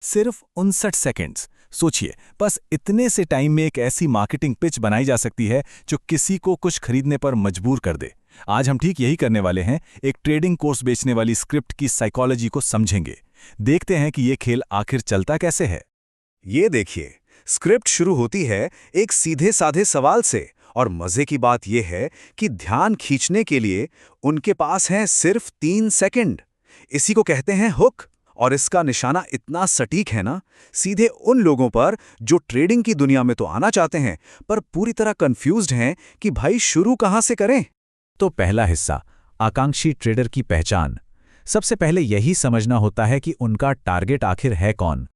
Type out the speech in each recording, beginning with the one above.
सिर्फ 59 सेकंड्स। सोचिए, बस इतने से टाइम में एक ऐसी मार्केटिंग पिच बनाई जा सकती है जो किसी को कुछ खरीदने पर मजबूर कर दे। आज हम ठीक यही करने वाले हैं। एक ट्रेडिंग कोर्स बेचने वाली स्क्रिप्ट की साइकोलॉजी को समझेंगे। देखते हैं कि ये खेल आखिर चलता कैसे है। ये देखिए, स्क्रिप्ट शुरू होती है एक सीधे साधे सवाल से। और मजे की बात यह है कि ध्यान खींचने के लिए उनके पास हैं सिर्फ 3 सेकंड। इसी को कहते हैं हुक। और इसका निशाना इतना सटीक है ना, सीधे उन लोगों पर जो ट्रेडिंग की दुनिया में तो आना चाहते हैं पर पूरी तरह कंफ्यूज्ड हैं कि भाई शुरू कहां से करें। तो पहला हिस्सा, आकांक्षी ट्रेडर की पहचान। सबसे पहले यही समझना होता है कि उनका टारगेट आखिर है कौन।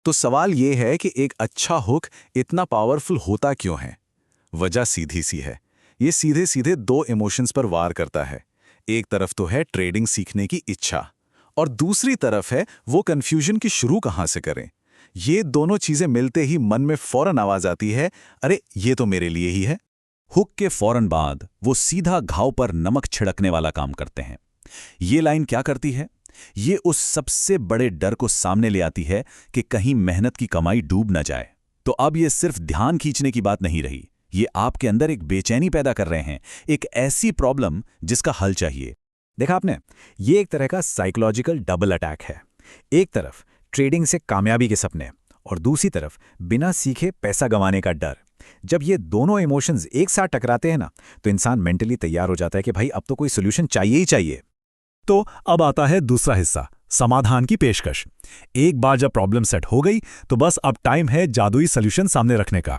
तो सवाल यह है कि एक अच्छा हुक इतना पावरफुल होता क्यों है। वजह सीधी सी है। ये सीधे सीधे दो इमोशंस पर वार करता है। एक तरफ तो है ट्रेडिंग सीखने की इच्छा, और दूसरी तरफ है वो कंफ्यूजन कि शुरू कहां से करें। ये दोनों चीजें मिलते ही मन में फौरन आवाज आती है, अरे ये तो मेरे लिए ही है। हुक के फौरन बाद वो सीधा घाव पर नमक छिड़कने वाला काम करते हैं। ये लाइन क्या करती है? ये उस सबसे बड़े डर को सामने ले आती है कि कहीं मेहनत की कमाई डूब न जाए। तो अब ये सिर्फ ध्यान खींचने की बात नहीं रही, ये आपके अंदर एक बेचैनी पैदा कर रहे हैं, एक ऐसी प्रॉब्लम जिसका हल चाहिए। देखा आपने, ये एक तरह का साइकोलॉजिकल डबल अटैक है। एक तरफ ट्रेडिंग से कामयाबी के सपने और दूसरी तरफ बिना सीखे पैसा गंवाने का डर। जब ये दोनों इमोशंस एक साथ टकराते हैं ना, तो इंसान मेंटली तैयार हो जाता है कि भाई अब तो कोई सोल्यूशन चाहिए ही चाहिए। तो अब आता है दूसरा हिस्सा, समाधान की पेशकश। एक बार जब प्रॉब्लम सेट हो गई तो बस अब टाइम है जादुई सॉल्यूशन सामने रखने का।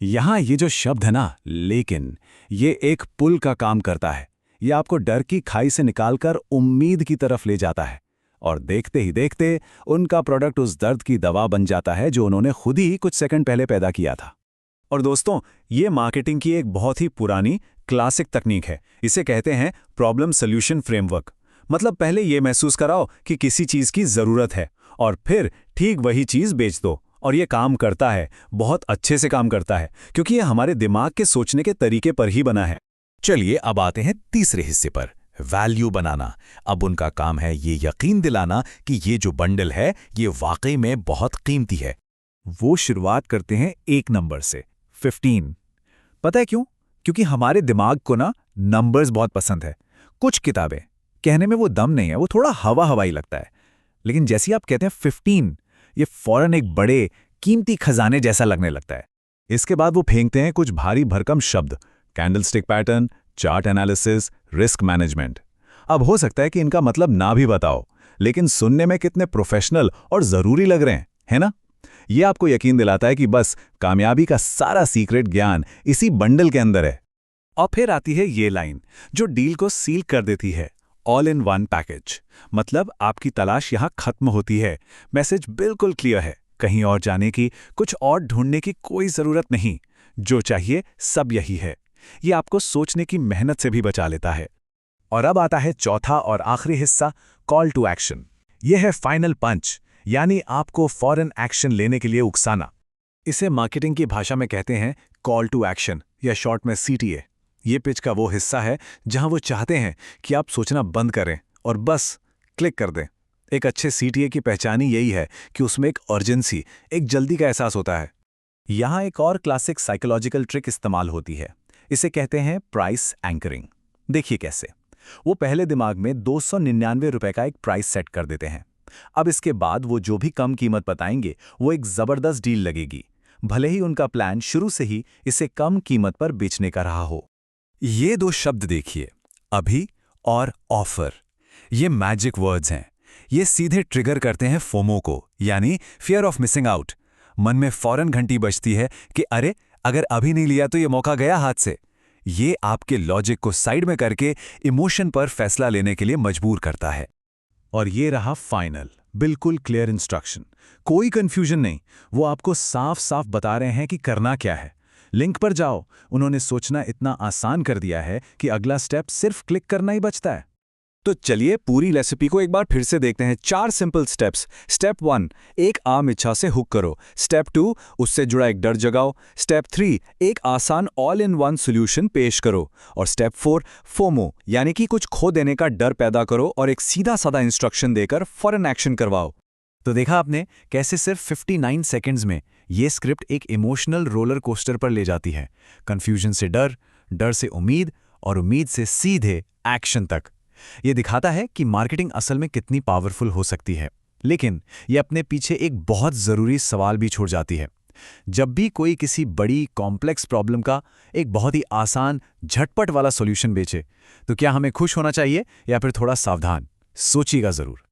यहां ये जो शब्द है ना, लेकिन ये एक पुल का काम करता है। ये आपको डर की खाई से निकालकर उम्मीद की तरफ ले जाता है, और देखते ही देखते उनका प्रोडक्ट उस दर्द की दवा बन जाता है जो उन्होंने खुद ही कुछ सेकंड पहले पैदा किया था। और दोस्तों, ये मार्केटिंग की एक बहुत ही पुरानी क्लासिक तकनीक है। इसे कहते हैं प्रॉब्लम सॉल्यूशन फ्रेमवर्क। मतलब पहले ये महसूस कराओ कि किसी चीज की जरूरत है और फिर ठीक वही चीज बेच दो। और ये काम करता है, बहुत अच्छे से काम करता है, क्योंकि ये हमारे दिमाग के सोचने के तरीके पर ही बना है। चलिए अब आते हैं तीसरे हिस्से पर, वैल्यू बनाना। अब उनका काम है ये यकीन दिलाना कि ये जो बंडल है ये वाकई में बहुत कीमती है। वो शुरुआत करते हैं एक नंबर से, 15। पता है क्यों? क्योंकि हमारे दिमाग को ना नंबर्स बहुत पसंद है। कुछ किताबें कहने में वो दम नहीं है, वो थोड़ा हवा हवाई लगता है, लेकिन जैसे आप कहते हैं 15, ये फौरन एक बड़े कीमती खजाने जैसा लगने लगता है। इसके बाद वो फेंकते हैं कुछ भारी भरकम शब्द, candlestick pattern, chart analysis, risk management. अब हो सकता है कि इनका मतलब ना भी बताओ, लेकिन सुनने में कितने प्रोफेशनल और जरूरी लग रहे हैं, है ना? ये आपको यकीन दिलाता है कि बस कामयाबी का सारा सीक्रेट ज्ञान इसी बंडल के अंदर है। और फिर आती है ये लाइन जो डील को सील कर देती है, ऑल इन वन पैकेज। मतलब आपकी तलाश यहां खत्म होती है। मैसेज बिल्कुल क्लियर है, कहीं और जाने की, कुछ और ढूंढने की कोई जरूरत नहीं। जो चाहिए सब यही है। ये आपको सोचने की मेहनत से भी बचा लेता है। और अब आता है चौथा और आखिरी हिस्सा, कॉल टू एक्शन। यह है फाइनल पंच, यानी आपको फौरन एक्शन लेने के लिए उकसाना। इसे मार्केटिंग की भाषा में कहते हैं कॉल टू एक्शन, या शॉर्ट में CTA। ये पिच का वो हिस्सा है जहां वो चाहते हैं कि आप सोचना बंद करें और बस क्लिक कर दें। एक अच्छे CTA की पहचान ही यही है कि उसमें एक अर्जेंसी, एक जल्दी का एहसास होता है। यहां एक और क्लासिक साइकोलॉजिकल ट्रिक इस्तेमाल होती है। इसे कहते हैं प्राइस एंकरिंग। देखिए कैसे। वो पहले दिमाग में 299 रुपए का एक प्राइस सेट कर देते हैं। अब इसके बाद वो जो भी कम कीमत बताएंगे वो एक जबरदस्त डील लगेगी, भले ही उनका प्लान शुरू से ही इसे कम कीमत पर बेचने का रहा हो। ये दो शब्द देखिए, अभी और ऑफर। ये मैजिक वर्ड्स हैं। ये सीधे ट्रिगर करते हैं फोमो को, यानी फियर ऑफ मिसिंग आउट। मन में फौरन घंटी बजती है कि अरे अगर अभी नहीं लिया तो ये मौका गया हाथ से। ये आपके लॉजिक को साइड में करके इमोशन पर फैसला लेने के लिए मजबूर करता है। और ये रहा फाइनल, बिल्कुल क्लियर इंस्ट्रक्शन, कोई कंफ्यूजन नहीं। वो आपको साफ साफ बता रहे हैं कि करना क्या है। लिंक पर जाओ। उन्होंने सोचना इतना आसान कर दिया है कि अगला स्टेप सिर्फ क्लिक करना ही बचता है। तो चलिए पूरी रेसिपी को एक बार फिर से देखते हैं। 4 सिंपल स्टेप्स। स्टेप 1, एक आम इच्छा से हुक करो। स्टेप 2, उससे जुड़ा एक डर जगाओ। स्टेप 3, एक आसान ऑल इन वन सॉल्यूशन पेश करो। और स्टेप 4, फोमो, यानी कि कुछ खो देने का डर पैदा करो और एक सीधा साधा इंस्ट्रक्शन देकर फौरन एक्शन करवाओ। तो देखा आपने कैसे सिर्फ 59 सेकंड्स में ये स्क्रिप्ट एक इमोशनल रोलर कोस्टर पर ले जाती है, कंफ्यूजन से डर, डर से उम्मीद और उम्मीद से सीधे एक्शन तक। ये दिखाता है कि मार्केटिंग असल में कितनी पावरफुल हो सकती है, लेकिन ये अपने पीछे एक बहुत ज़रूरी सवाल भी छोड़ जाती है। जब भी कोई किसी बड़ी कॉम्प्लेक्स प्रॉब्लम का एक बहुत ही आसान झटपट वाला सॉल्यूशन बेचे, तो क्या हमें खुश होना चाहिए या फिर थोड़ा सावधान? सोचिएगा ज़रूर।